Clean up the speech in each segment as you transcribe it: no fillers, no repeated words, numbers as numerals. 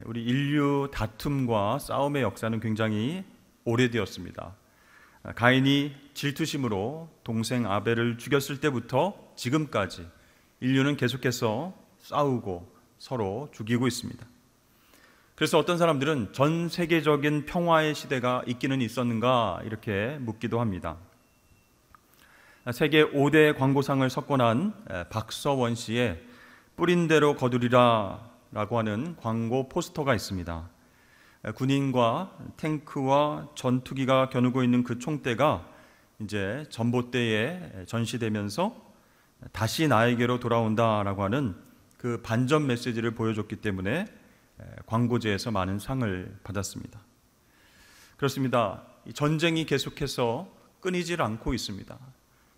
우리 인류 다툼과 싸움의 역사는 굉장히 오래되었습니다. 가인이 질투심으로 동생 아벨을 죽였을 때부터 지금까지 인류는 계속해서 싸우고 서로 죽이고 있습니다. 그래서 어떤 사람들은 전 세계적인 평화의 시대가 있기는 있었는가 이렇게 묻기도 합니다. 세계 5대 광고상을 석권한 박서원 씨의 뿌린 대로 거두리라 라고 하는 광고 포스터가 있습니다. 군인과 탱크와 전투기가 겨누고 있는 그 총대가 이제 전봇대에 전시되면서 다시 나에게로 돌아온다라고 하는 그 반전 메시지를 보여줬기 때문에 광고제에서 많은 상을 받았습니다. 그렇습니다. 전쟁이 계속해서 끊이질 않고 있습니다.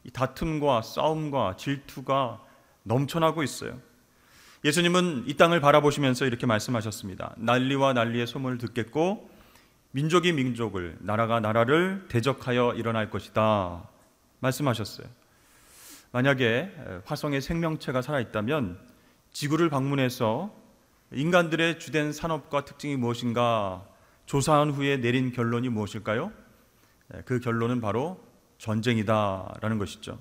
이 다툼과 싸움과 질투가 넘쳐나고 있어요. 예수님은 이 땅을 바라보시면서 이렇게 말씀하셨습니다. 난리와 난리의 소문을 듣겠고 민족이 민족을, 나라가 나라를 대적하여 일어날 것이다 말씀하셨어요. 만약에 화성에 생명체가 살아있다면 지구를 방문해서 인간들의 주된 산업과 특징이 무엇인가 조사한 후에 내린 결론이 무엇일까요? 그 결론은 바로 전쟁이다라는 것이죠.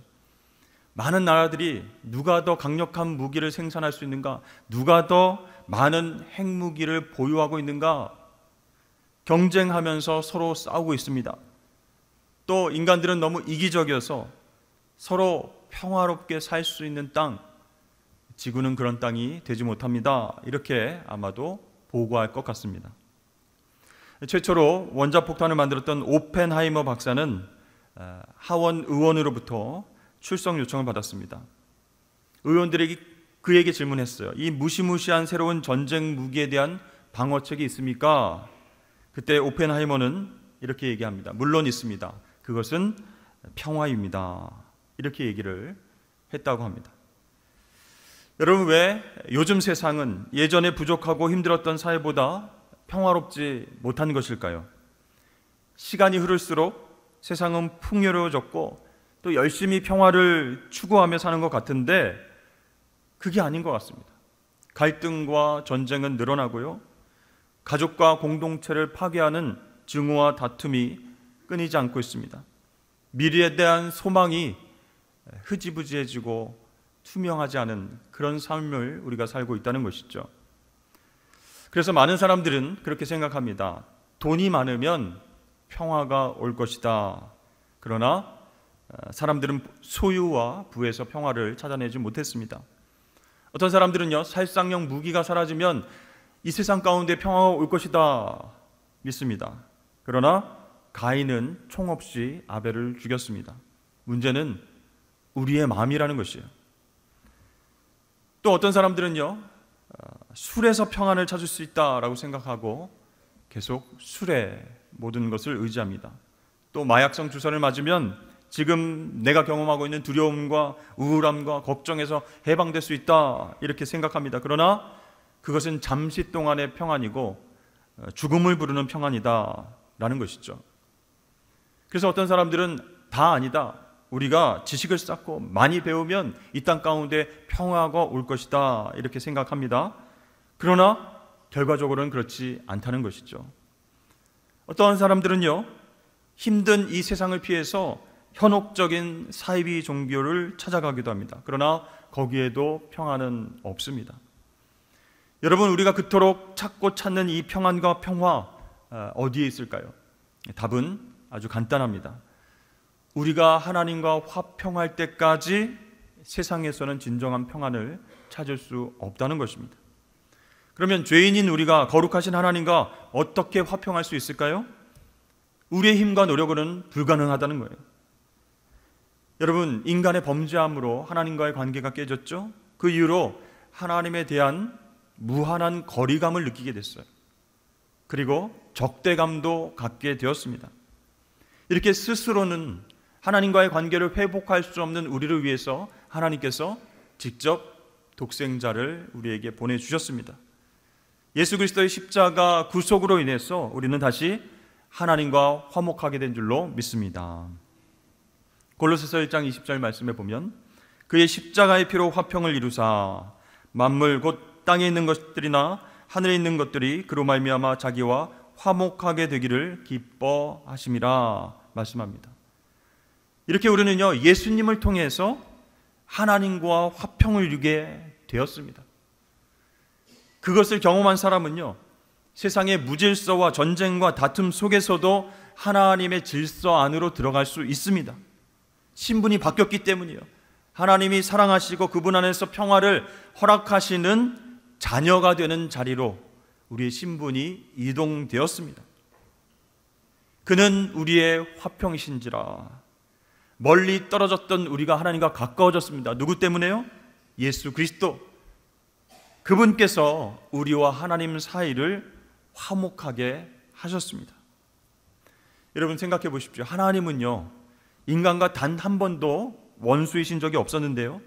많은 나라들이 누가 더 강력한 무기를 생산할 수 있는가, 누가 더 많은 핵무기를 보유하고 있는가 경쟁하면서 서로 싸우고 있습니다. 또 인간들은 너무 이기적이어서 서로 평화롭게 살 수 있는 땅, 지구는 그런 땅이 되지 못합니다. 이렇게 아마도 보고할 것 같습니다. 최초로 원자폭탄을 만들었던 오펜하이머 박사는 하원 의원으로부터 출석 요청을 받았습니다. 의원들에게 그에게 질문했어요. 이 무시무시한 새로운 전쟁 무기에 대한 방어책이 있습니까? 그때 오펜하이머는 이렇게 얘기합니다. 물론 있습니다. 그것은 평화입니다. 이렇게 얘기를 했다고 합니다. 여러분, 왜 요즘 세상은 예전에 부족하고 힘들었던 사회보다 평화롭지 못한 것일까요? 시간이 흐를수록 세상은 풍요로워졌고 또 열심히 평화를 추구하며 사는 것 같은데 그게 아닌 것 같습니다. 갈등과 전쟁은 늘어나고요. 가족과 공동체를 파괴하는 증오와 다툼이 끊이지 않고 있습니다. 미래에 대한 소망이 흐지부지해지고 투명하지 않은 그런 삶을 우리가 살고 있다는 것이죠. 그래서 많은 사람들은 그렇게 생각합니다. 돈이 많으면 평화가 올 것이다. 그러나 사람들은 소유와 부에서 평화를 찾아내지 못했습니다. 어떤 사람들은요, 살상력 무기가 사라지면 이 세상 가운데 평화가 올 것이다 믿습니다. 그러나 가인은 총 없이 아벨을 죽였습니다. 문제는 우리의 마음이라는 것이에요. 또 어떤 사람들은요, 술에서 평안을 찾을 수 있다라고 생각하고 계속 술에 모든 것을 의지합니다. 또 마약성 주사를 맞으면 지금 내가 경험하고 있는 두려움과 우울함과 걱정에서 해방될 수 있다 이렇게 생각합니다. 그러나 그것은 잠시 동안의 평안이고 죽음을 부르는 평안이다 라는 것이죠. 그래서 어떤 사람들은 다 아니다. 우리가 지식을 쌓고 많이 배우면 이 땅 가운데 평화가 올 것이다 이렇게 생각합니다. 그러나 결과적으로는 그렇지 않다는 것이죠. 어떠한 사람들은요, 힘든 이 세상을 피해서 현혹적인 사이비 종교를 찾아가기도 합니다. 그러나 거기에도 평안은 없습니다. 여러분, 우리가 그토록 찾고 찾는 이 평안과 평화 어디에 있을까요? 답은 아주 간단합니다. 우리가 하나님과 화평할 때까지 세상에서는 진정한 평안을 찾을 수 없다는 것입니다. 그러면 죄인인 우리가 거룩하신 하나님과 어떻게 화평할 수 있을까요? 우리의 힘과 노력으로는 불가능하다는 거예요. 여러분, 인간의 범죄함으로 하나님과의 관계가 깨졌죠? 그 이후로 하나님에 대한 무한한 거리감을 느끼게 됐어요. 그리고 적대감도 갖게 되었습니다. 이렇게 스스로는 하나님과의 관계를 회복할 수 없는 우리를 위해서 하나님께서 직접 독생자를 우리에게 보내주셨습니다. 예수 그리스도의 십자가 구속으로 인해서 우리는 다시 하나님과 화목하게 된 줄로 믿습니다. 골로새서 1장 20절 말씀에 보면 그의 십자가의 피로 화평을 이루사 만물 곧 땅에 있는 것들이나 하늘에 있는 것들이 그로 말미암아 자기와 화목하게 되기를 기뻐하심이라 말씀합니다. 이렇게 우리는요, 예수님을 통해서 하나님과 화평을 이루게 되었습니다. 그것을 경험한 사람은요, 세상의 무질서와 전쟁과 다툼 속에서도 하나님의 질서 안으로 들어갈 수 있습니다. 신분이 바뀌었기 때문이요. 하나님이 사랑하시고 그분 안에서 평화를 허락하시는 자녀가 되는 자리로 우리의 신분이 이동되었습니다. 그는 우리의 화평이신지라. 멀리 떨어졌던 우리가 하나님과 가까워졌습니다. 누구 때문에요? 예수 그리스도. 그분께서 우리와 하나님 사이를 화목하게 하셨습니다. 여러분 생각해 보십시오. 하나님은요, 인간과 단 한 번도 원수이신 적이 없었는데요,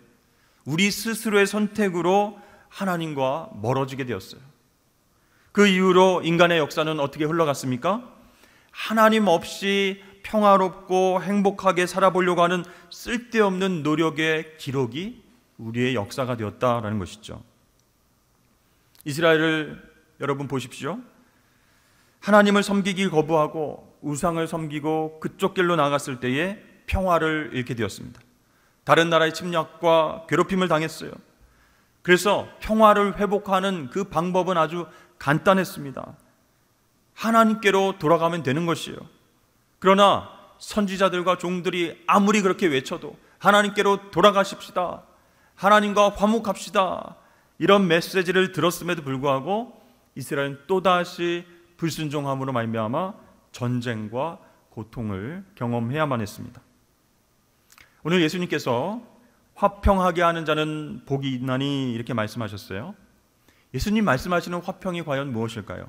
우리 스스로의 선택으로 하나님과 멀어지게 되었어요. 그 이후로 인간의 역사는 어떻게 흘러갔습니까? 하나님 없이 평화롭고 행복하게 살아보려고 하는 쓸데없는 노력의 기록이 우리의 역사가 되었다라는 것이죠. 이스라엘을 여러분 보십시오. 하나님을 섬기기 거부하고 우상을 섬기고 그쪽 길로 나갔을 때에 평화를 잃게 되었습니다. 다른 나라의 침략과 괴롭힘을 당했어요. 그래서 평화를 회복하는 그 방법은 아주 간단했습니다. 하나님께로 돌아가면 되는 것이에요. 그러나 선지자들과 종들이 아무리 그렇게 외쳐도 하나님께로 돌아가십시다, 하나님과 화목합시다, 이런 메시지를 들었음에도 불구하고 이스라엘은 또다시 불순종함으로 말미암아 전쟁과 고통을 경험해야만 했습니다. 오늘 예수님께서 화평하게 하는 자는 복이 있나니 이렇게 말씀하셨어요. 예수님 말씀하시는 화평이 과연 무엇일까요?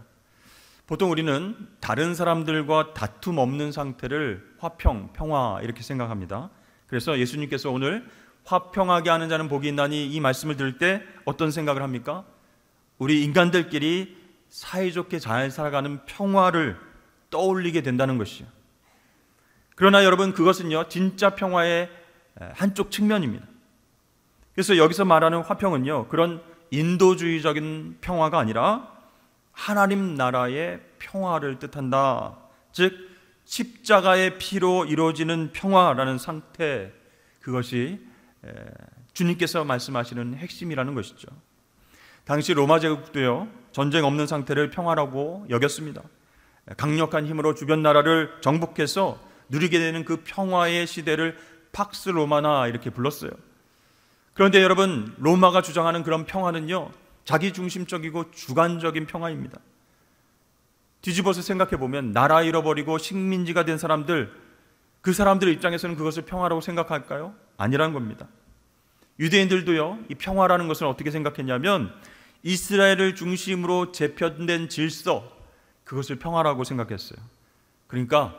보통 우리는 다른 사람들과 다툼 없는 상태를 화평, 평화 이렇게 생각합니다. 그래서 예수님께서 오늘 화평하게 하는 자는 복이 있나니 이 말씀을 들을 때 어떤 생각을 합니까? 우리 인간들끼리 사이좋게 잘 살아가는 평화를 떠올리게 된다는 것이요. 그러나 여러분, 그것은요, 진짜 평화의 한쪽 측면입니다. 그래서 여기서 말하는 화평은요, 그런 인도주의적인 평화가 아니라 하나님 나라의 평화를 뜻한다. 즉 십자가의 피로 이루어지는 평화라는 상태, 그것이 주님께서 말씀하시는 핵심이라는 것이죠. 당시 로마 제국도요, 전쟁 없는 상태를 평화라고 여겼습니다. 강력한 힘으로 주변 나라를 정복해서 누리게 되는 그 평화의 시대를 팍스 로마나 이렇게 불렀어요. 그런데 여러분, 로마가 주장하는 그런 평화는요, 자기중심적이고 주관적인 평화입니다. 뒤집어서 생각해 보면 나라 잃어버리고 식민지가 된 사람들, 그 사람들의 입장에서는 그것을 평화라고 생각할까요? 아니라는 겁니다. 유대인들도요, 이 평화라는 것을 어떻게 생각했냐면 이스라엘을 중심으로 재편된 질서, 그것을 평화라고 생각했어요. 그러니까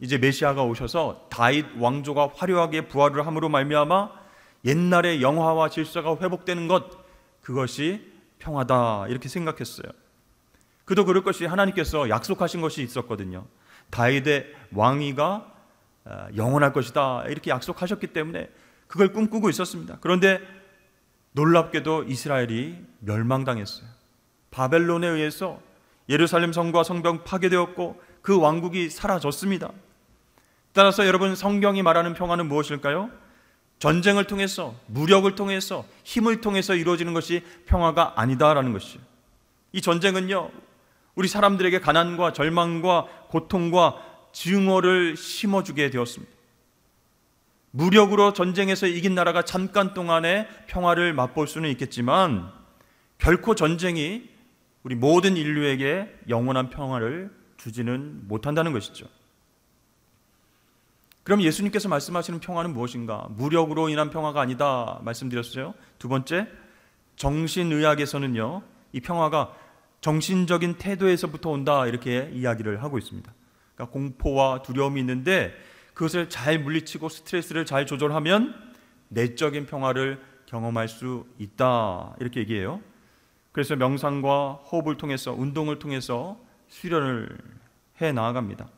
이제 메시아가 오셔서 다윗 왕조가 화려하게 부활을 함으로 말미암아 옛날의 영화와 질서가 회복되는 것, 그것이 평화다 이렇게 생각했어요. 그도 그럴 것이 하나님께서 약속하신 것이 있었거든요. 다윗의 왕위가 영원할 것이다 이렇게 약속하셨기 때문에 그걸 꿈꾸고 있었습니다. 그런데 놀랍게도 이스라엘이 멸망당했어요. 바벨론에 의해서 예루살렘 성과 성벽 파괴되었고 그 왕국이 사라졌습니다. 따라서 여러분, 성경이 말하는 평화는 무엇일까요? 전쟁을 통해서, 무력을 통해서, 힘을 통해서 이루어지는 것이 평화가 아니다라는 것이죠. 이 전쟁은요, 우리 사람들에게 가난과 절망과 고통과 증오를 심어주게 되었습니다. 무력으로 전쟁에서 이긴 나라가 잠깐 동안의 평화를 맛볼 수는 있겠지만 결코 전쟁이 우리 모든 인류에게 영원한 평화를 주지는 못한다는 것이죠. 그럼 예수님께서 말씀하시는 평화는 무엇인가? 무력으로 인한 평화가 아니다 말씀드렸어요. 두 번째, 정신의학에서는요, 이 평화가 정신적인 태도에서부터 온다 이렇게 이야기를 하고 있습니다. 그러니까 공포와 두려움이 있는데 그것을 잘 물리치고 스트레스를 잘 조절하면 내적인 평화를 경험할 수 있다 이렇게 얘기해요. 그래서 명상과 호흡을 통해서, 운동을 통해서 수련을 해 나아갑니다.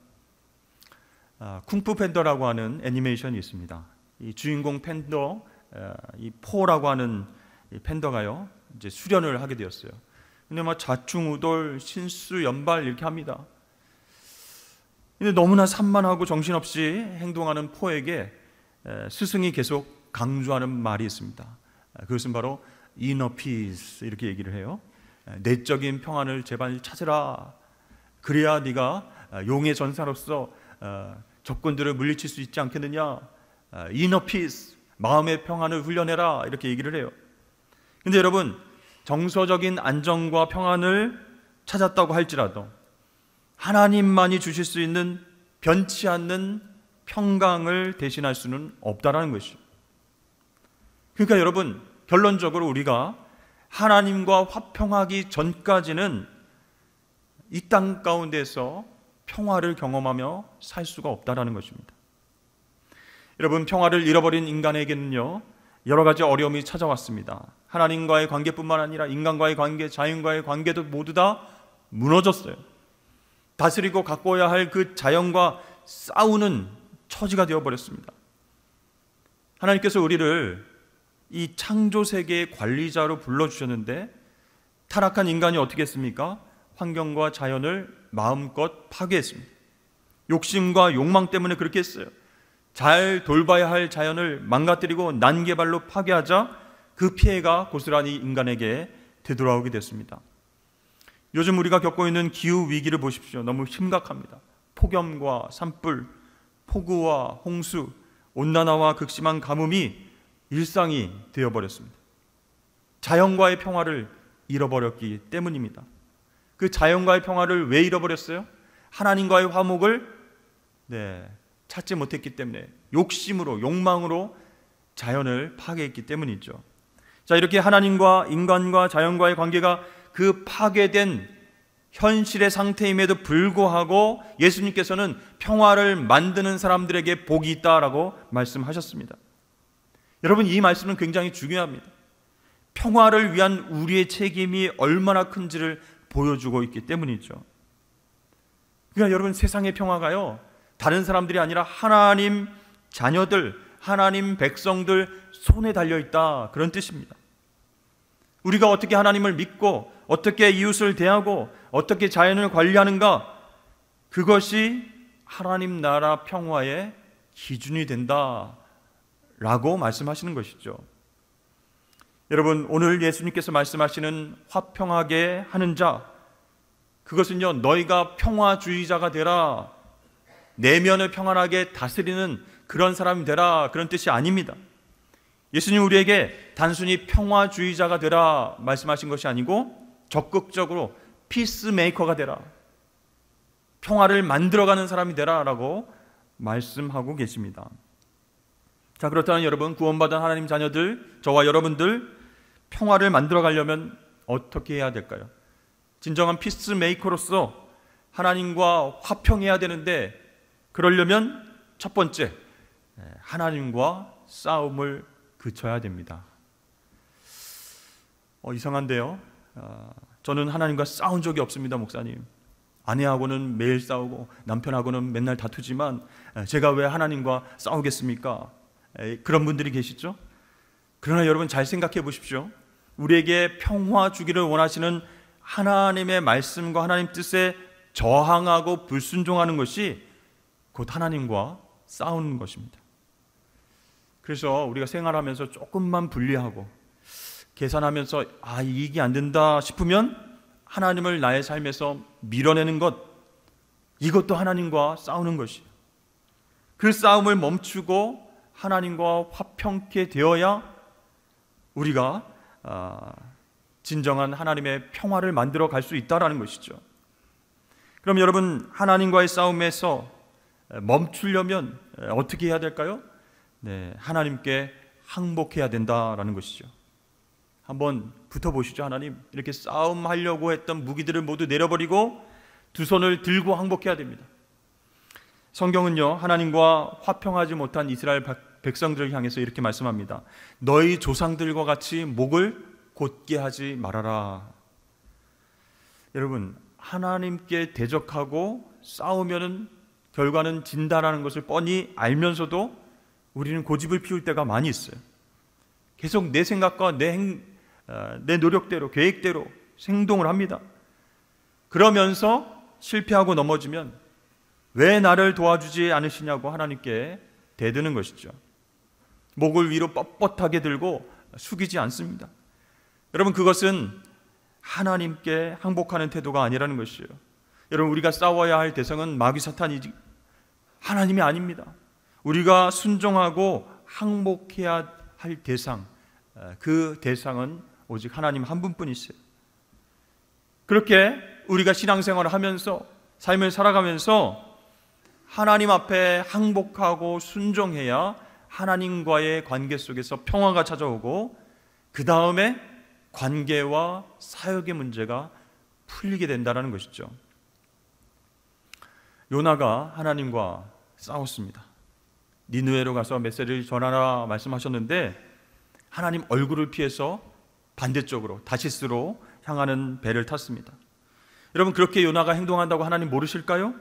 쿵푸 팬더라고 하는 애니메이션이 있습니다. 이 주인공 팬더, 이 포라고 하는 이 팬더가요, 이제 수련을 하게 되었어요. 근데 자충우돌, 신수연발 이렇게 합니다. 근데 너무나 산만하고 정신없이 행동하는 포에게 스승이 계속 강조하는 말이 있습니다. 그것은 바로 inner peace 이렇게 얘기를 해요. 내적인 평안을 제발 찾으라. 그래야 네가 용의 전사로서 적군들을 물리칠 수 있지 않겠느냐. inner peace, 마음의 평안을 훈련해라 이렇게 얘기를 해요. 근데 여러분, 정서적인 안정과 평안을 찾았다고 할지라도 하나님만이 주실 수 있는 변치 않는 평강을 대신할 수는 없다라는 것이죠. 그러니까 여러분, 결론적으로 우리가 하나님과 화평하기 전까지는 이 땅 가운데서 평화를 경험하며 살 수가 없다라는 것입니다. 여러분, 평화를 잃어버린 인간에게는요, 여러 가지 어려움이 찾아왔습니다. 하나님과의 관계뿐만 아니라 인간과의 관계, 자연과의 관계도 모두 다 무너졌어요. 다스리고 가꿔야 할 그 자연과 싸우는 처지가 되어버렸습니다. 하나님께서 우리를 이 창조 세계의 관리자로 불러주셨는데 타락한 인간이 어떻게 했습니까? 환경과 자연을 마음껏 파괴했습니다. 욕심과 욕망 때문에 그렇게 했어요. 잘 돌봐야 할 자연을 망가뜨리고 난개발로 파괴하자 그 피해가 고스란히 인간에게 되돌아오게 됐습니다. 요즘 우리가 겪고 있는 기후 위기를 보십시오. 너무 심각합니다. 폭염과 산불, 폭우와 홍수, 온난화와 극심한 가뭄이 일상이 되어버렸습니다. 자연과의 평화를 잃어버렸기 때문입니다. 그 자연과의 평화를 왜 잃어버렸어요? 하나님과의 화목을 찾지 못했기 때문에, 욕심으로, 욕망으로 자연을 파괴했기 때문이죠. 자, 이렇게 하나님과 인간과 자연과의 관계가 그 파괴된 현실의 상태임에도 불구하고 예수님께서는 평화를 만드는 사람들에게 복이 있다라고 말씀하셨습니다. 여러분, 이 말씀은 굉장히 중요합니다. 평화를 위한 우리의 책임이 얼마나 큰지를 보여주고 있기 때문이죠. 그러니까 여러분, 세상의 평화가요, 다른 사람들이 아니라 하나님 자녀들, 하나님 백성들 손에 달려있다, 그런 뜻입니다. 우리가 어떻게 하나님을 믿고 어떻게 이웃을 대하고 어떻게 자연을 관리하는가, 그것이 하나님 나라 평화의 기준이 된다라고 말씀하시는 것이죠. 여러분, 오늘 예수님께서 말씀하시는 화평하게 하는 자, 그것은요, 너희가 평화주의자가 되라, 내면을 평안하게 다스리는 그런 사람이 되라, 그런 뜻이 아닙니다. 예수님 우리에게 단순히 평화주의자가 되라 말씀하신 것이 아니고 적극적으로 피스메이커가 되라, 평화를 만들어가는 사람이 되라 라고 말씀하고 계십니다. 자, 그렇다면 여러분, 구원받은 하나님 자녀들, 저와 여러분들 평화를 만들어가려면 어떻게 해야 될까요? 진정한 피스메이커로서 하나님과 화평해야 되는데, 그러려면 첫 번째, 하나님과 싸움을 그쳐야 됩니다. 이상한데요. 저는 하나님과 싸운 적이 없습니다, 목사님. 아내하고는 매일 싸우고 남편하고는 맨날 다투지만 제가 왜 하나님과 싸우겠습니까? 그런 분들이 계시죠? 그러나 여러분, 잘 생각해 보십시오. 우리에게 평화 주기를 원하시는 하나님의 말씀과 하나님 뜻에 저항하고 불순종하는 것이 곧 하나님과 싸우는 것입니다. 그래서 우리가 생활하면서 조금만 분리하고 계산하면서 이익이 안 된다 싶으면 하나님을 나의 삶에서 밀어내는 것, 이것도 하나님과 싸우는 것이에요. 그 싸움을 멈추고 하나님과 화평케 되어야 우리가 진정한 하나님의 평화를 만들어 갈 수 있다는 것이죠. 그럼 여러분, 하나님과의 싸움에서 멈추려면 어떻게 해야 될까요? 하나님께 항복해야 된다라는 것이죠. 한번 붙어보시죠. 하나님, 이렇게 싸움하려고 했던 무기들을 모두 내려버리고 두 손을 들고 항복해야 됩니다. 성경은요, 하나님과 화평하지 못한 이스라엘 백성들을 향해서 이렇게 말씀합니다. 너희 조상들과 같이 목을 곧게 하지 말아라. 여러분, 하나님께 대적하고 싸우면은 결과는 진다라는 것을 뻔히 알면서도 우리는 고집을 피울 때가 많이 있어요. 계속 내 생각과 내 노력대로, 계획대로 행동을 합니다. 그러면서 실패하고 넘어지면 왜 나를 도와주지 않으시냐고 하나님께 대드는 것이죠. 목을 위로 뻣뻣하게 들고 숙이지 않습니다. 여러분, 그것은 하나님께 항복하는 태도가 아니라는 것이에요. 여러분, 우리가 싸워야 할 대상은 마귀 사탄이지 하나님이 아닙니다. 우리가 순종하고 항복해야 할 대상, 그 대상은 오직 하나님 한 분뿐이세요. 그렇게 우리가 신앙생활을 하면서 삶을 살아가면서 하나님 앞에 항복하고 순종해야 하나님과의 관계 속에서 평화가 찾아오고 그 다음에 관계와 사역의 문제가 풀리게 된다는 것이죠. 요나가 하나님과 싸웠습니다. 니느웨로 가서 메시지를 전하라 말씀하셨는데 하나님 얼굴을 피해서 반대쪽으로 다시스로 향하는 배를 탔습니다. 여러분, 그렇게 요나가 행동한다고 하나님 모르실까요?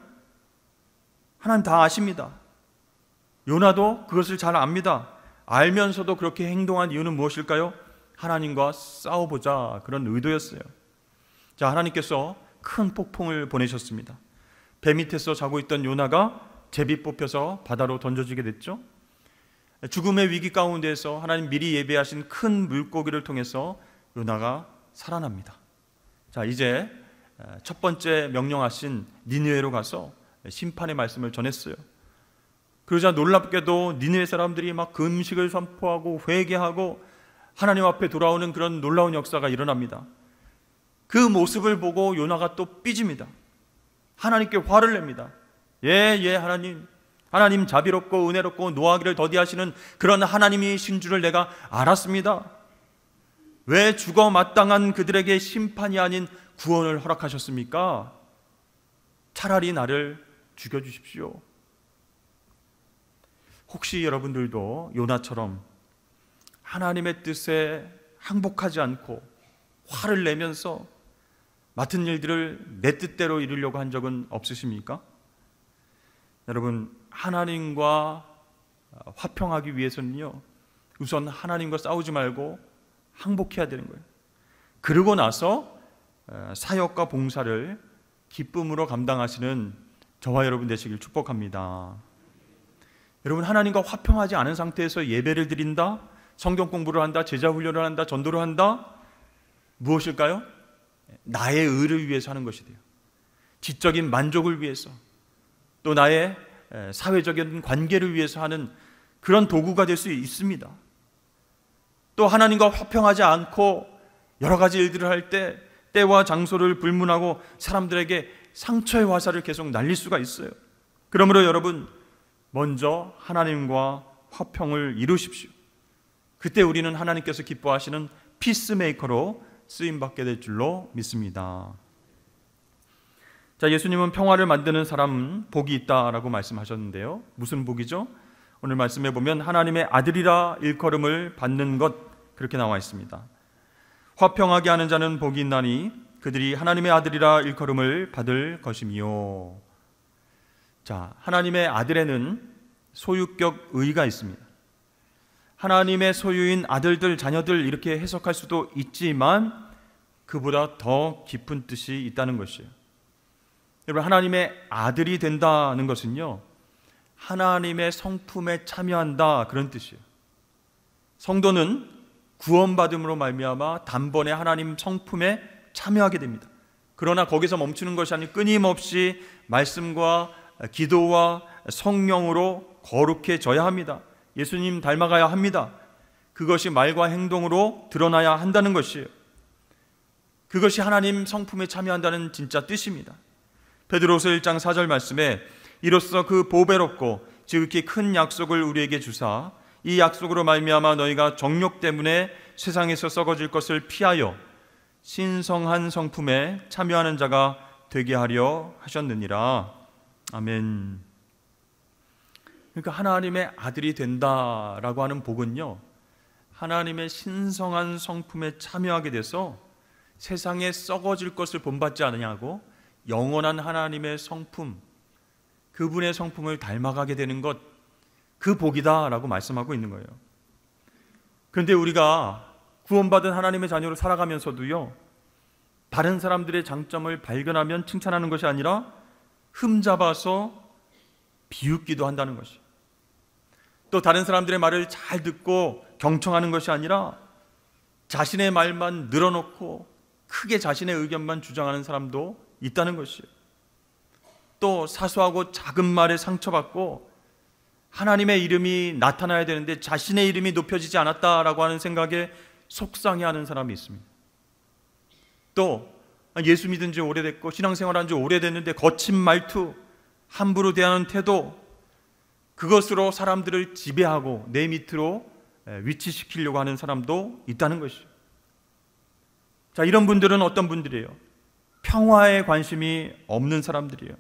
하나님 다 아십니다. 요나도 그것을 잘 압니다. 알면서도 그렇게 행동한 이유는 무엇일까요? 하나님과 싸워보자, 그런 의도였어요. 자, 하나님께서 큰 폭풍을 보내셨습니다. 배 밑에서 자고 있던 요나가 제비 뽑혀서 바다로 던져지게 됐죠. 죽음의 위기 가운데에서 하나님 미리 예배하신 큰 물고기를 통해서 요나가 살아납니다. 자, 이제 첫 번째 명령하신 니느웨로 가서 심판의 말씀을 전했어요. 그러자 놀랍게도 니느웨 사람들이 막 금식을 선포하고 회개하고 하나님 앞에 돌아오는 그런 놀라운 역사가 일어납니다. 그 모습을 보고 요나가 또 삐집니다. 하나님께 화를 냅니다. 예, 하나님 자비롭고 은혜롭고 노하기를 더디하시는 그런 하나님이신 줄을 내가 알았습니다. 왜 죽어 마땅한 그들에게 심판이 아닌 구원을 허락하셨습니까? 차라리 나를 죽여주십시오. 혹시 여러분들도 요나처럼 하나님의 뜻에 항복하지 않고 화를 내면서 맡은 일들을 내 뜻대로 이루려고 한 적은 없으십니까? 여러분, 하나님과 화평하기 위해서는요, 우선 하나님과 싸우지 말고 항복해야 되는 거예요. 그러고 나서 사역과 봉사를 기쁨으로 감당하시는 저와 여러분 되시길 축복합니다. 여러분, 하나님과 화평하지 않은 상태에서 예배를 드린다, 성경 공부를 한다, 제자 훈련을 한다, 전도를 한다, 무엇일까요? 나의 의를 위해서 하는 것이 돼요. 지적인 만족을 위해서, 또 나의 사회적인 관계를 위해서 하는 그런 도구가 될 수 있습니다. 또 하나님과 화평하지 않고 여러 가지 일들을 할 때 때와 장소를 불문하고 사람들에게 상처의 화살을 계속 날릴 수가 있어요. 그러므로 여러분, 먼저 하나님과 화평을 이루십시오. 그때 우리는 하나님께서 기뻐하시는 피스메이커로 쓰임받게 될 줄로 믿습니다. 자, 예수님은 평화를 만드는 사람은 복이 있다라고 말씀하셨는데요. 무슨 복이죠? 오늘 말씀해 보면 하나님의 아들이라 일컬음을 받는 것, 그렇게 나와 있습니다. 화평하게 하는 자는 복이 있나니 그들이 하나님의 아들이라 일컬음을 받을 것이미요. 자, 하나님의 아들에는 소유격 의가 있습니다. 하나님의 소유인 아들들, 자녀들 이렇게 해석할 수도 있지만 그보다 더 깊은 뜻이 있다는 것이에요. 여러분, 하나님의 아들이 된다는 것은요, 하나님의 성품에 참여한다, 그런 뜻이에요. 성도는 구원받음으로 말미암아 단번에 하나님 성품에 참여하게 됩니다. 그러나 거기서 멈추는 것이 아니라 끊임없이 말씀과 기도와 성령으로 거룩해져야 합니다. 예수님 닮아가야 합니다. 그것이 말과 행동으로 드러나야 한다는 것이에요. 그것이 하나님 성품에 참여한다는 진짜 뜻입니다. 베드로서 1장 4절 말씀에 이로써 그 보배롭고 지극히 큰 약속을 우리에게 주사 이 약속으로 말미암아 너희가 정욕 때문에 세상에서 썩어질 것을 피하여 신성한 성품에 참여하는 자가 되게 하려 하셨느니라. 아멘. 그러니까 하나님의 아들이 된다라고 하는 복은요, 하나님의 신성한 성품에 참여하게 돼서 세상에 썩어질 것을 본받지 않으냐고 영원한 하나님의 성품, 그분의 성품을 닮아가게 되는 것, 그 복이다라고 말씀하고 있는 거예요. 그런데 우리가 구원받은 하나님의 자녀로 살아가면서도요, 다른 사람들의 장점을 발견하면 칭찬하는 것이 아니라 흠잡아서 비웃기도 한다는 것이, 또 다른 사람들의 말을 잘 듣고 경청하는 것이 아니라 자신의 말만 늘어놓고 크게 자신의 의견만 주장하는 사람도 있다는 것이에요. 또 사소하고 작은 말에 상처받고 하나님의 이름이 나타나야 되는데 자신의 이름이 높여지지 않았다라고 하는 생각에 속상해하는 사람이 있습니다. 또 예수 믿은 지 오래됐고 신앙생활한 지 오래됐는데 거친 말투, 함부로 대하는 태도, 그것으로 사람들을 지배하고 내 밑으로 위치시키려고 하는 사람도 있다는 것이죠. 자, 이런 분들은 어떤 분들이에요? 평화에 관심이 없는 사람들이에요.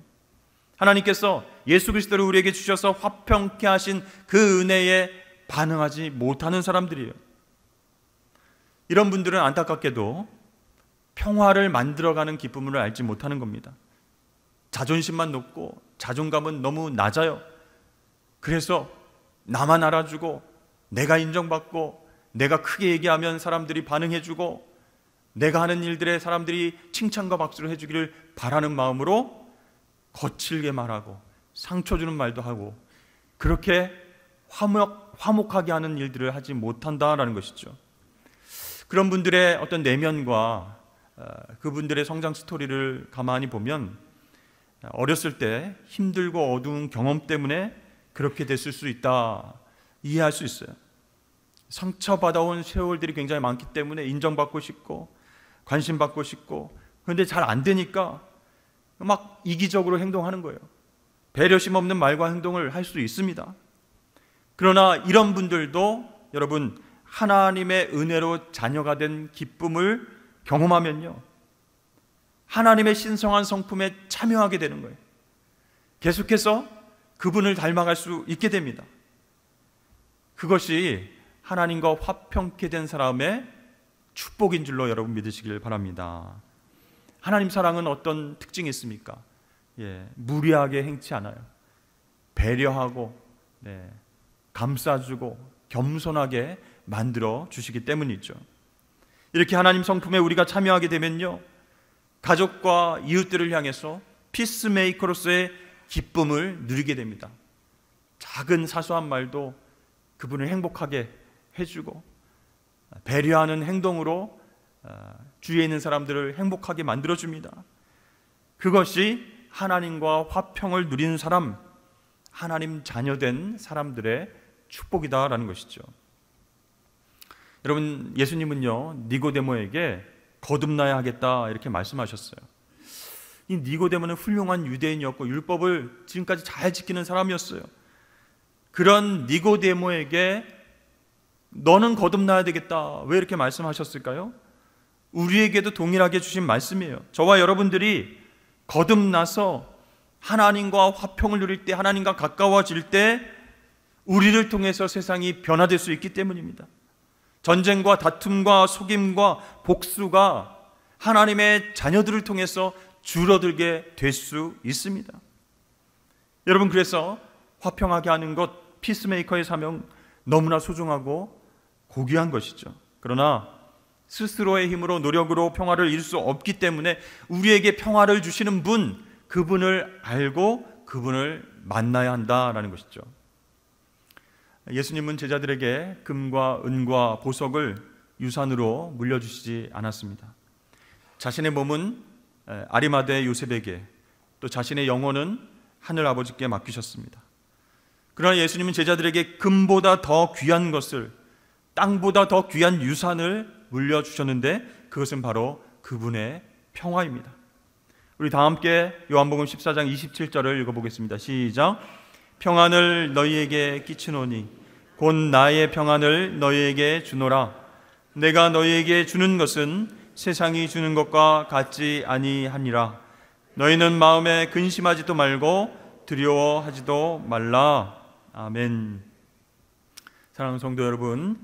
하나님께서 예수 그리스도를 우리에게 주셔서 화평케 하신 그 은혜에 반응하지 못하는 사람들이에요. 이런 분들은 안타깝게도 평화를 만들어가는 기쁨을 알지 못하는 겁니다. 자존심만 높고 자존감은 너무 낮아요. 그래서 나만 알아주고 내가 인정받고 내가 크게 얘기하면 사람들이 반응해주고 내가 하는 일들에 사람들이 칭찬과 박수를 해주기를 바라는 마음으로 거칠게 말하고 상처 주는 말도 하고 그렇게 화목하게 하는 일들을 하지 못한다라는 것이죠. 그런 분들의 어떤 내면과 그분들의 성장 스토리를 가만히 보면 어렸을 때 힘들고 어두운 경험 때문에 그렇게 됐을 수 있다, 이해할 수 있어요. 상처받아온 세월들이 굉장히 많기 때문에 인정받고 싶고 관심받고 싶고, 그런데 잘 안 되니까 막 이기적으로 행동하는 거예요. 배려심 없는 말과 행동을 할 수 있습니다. 그러나 이런 분들도 여러분 하나님의 은혜로 자녀가 된 기쁨을 경험하면요, 하나님의 신성한 성품에 참여하게 되는 거예요. 계속해서 그분을 닮아갈 수 있게 됩니다. 그것이 하나님과 화평케 된 사람의 축복인 줄로 여러분 믿으시길 바랍니다. 하나님 사랑은 어떤 특징이 있습니까? 무리하게 행치 않아요. 배려하고 감싸주고 겸손하게 만들어 주시기 때문이죠. 이렇게 하나님 성품에 우리가 참여하게 되면요, 가족과 이웃들을 향해서 피스메이커로서의 기쁨을 누리게 됩니다. 작은 사소한 말도 그분을 행복하게 해주고 배려하는 행동으로 주위에 있는 사람들을 행복하게 만들어줍니다. 그것이 하나님과 화평을 누리는 사람, 하나님 자녀된 사람들의 축복이다라는 것이죠. 여러분, 예수님은요 니고데모에게 거듭나야 하겠다 이렇게 말씀하셨어요. 이 니고데모는 훌륭한 유대인이었고 율법을 지금까지 잘 지키는 사람이었어요. 그런 니고데모에게 너는 거듭나야 되겠다, 왜 이렇게 말씀하셨을까요? 우리에게도 동일하게 주신 말씀이에요. 저와 여러분들이 거듭나서 하나님과 화평을 누릴 때, 하나님과 가까워질 때 우리를 통해서 세상이 변화될 수 있기 때문입니다. 전쟁과 다툼과 속임과 복수가 하나님의 자녀들을 통해서 줄어들게 될 수 있습니다. 여러분, 그래서 화평하게 하는 것, 피스메이커의 사명 너무나 소중하고 고귀한 것이죠. 그러나 스스로의 힘으로 노력으로 평화를 이룰 수 없기 때문에 우리에게 평화를 주시는 분, 그분을 알고 그분을 만나야 한다라는 것이죠. 예수님은 제자들에게 금과 은과 보석을 유산으로 물려주시지 않았습니다. 자신의 몸은 아리마대 요셉에게, 또 자신의 영혼은 하늘 아버지께 맡기셨습니다. 그러나 예수님은 제자들에게 금보다 더 귀한 것을, 땅보다 더 귀한 유산을 물려주셨는데 그것은 바로 그분의 평화입니다. 우리 다 함께 요한복음 14장 27절을 읽어보겠습니다. 시작. 평안을 너희에게 끼치노니 곧 나의 평안을 너희에게 주노라. 내가 너희에게 주는 것은 세상이 주는 것과 같지 아니하니라. 너희는 마음에 근심하지도 말고 두려워하지도 말라. 아멘. 사랑하는 성도 여러분,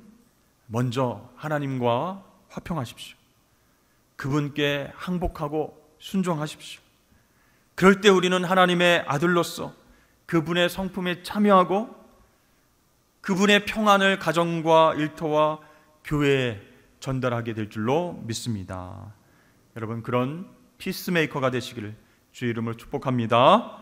먼저 하나님과 화평하십시오. 그분께 항복하고 순종하십시오. 그럴 때 우리는 하나님의 아들로서 그분의 성품에 참여하고 그분의 평안을 가정과 일터와 교회에 전달하게 될 줄로 믿습니다. 여러분 그런 피스메이커가 되시기를 주의 이름으로 축복합니다.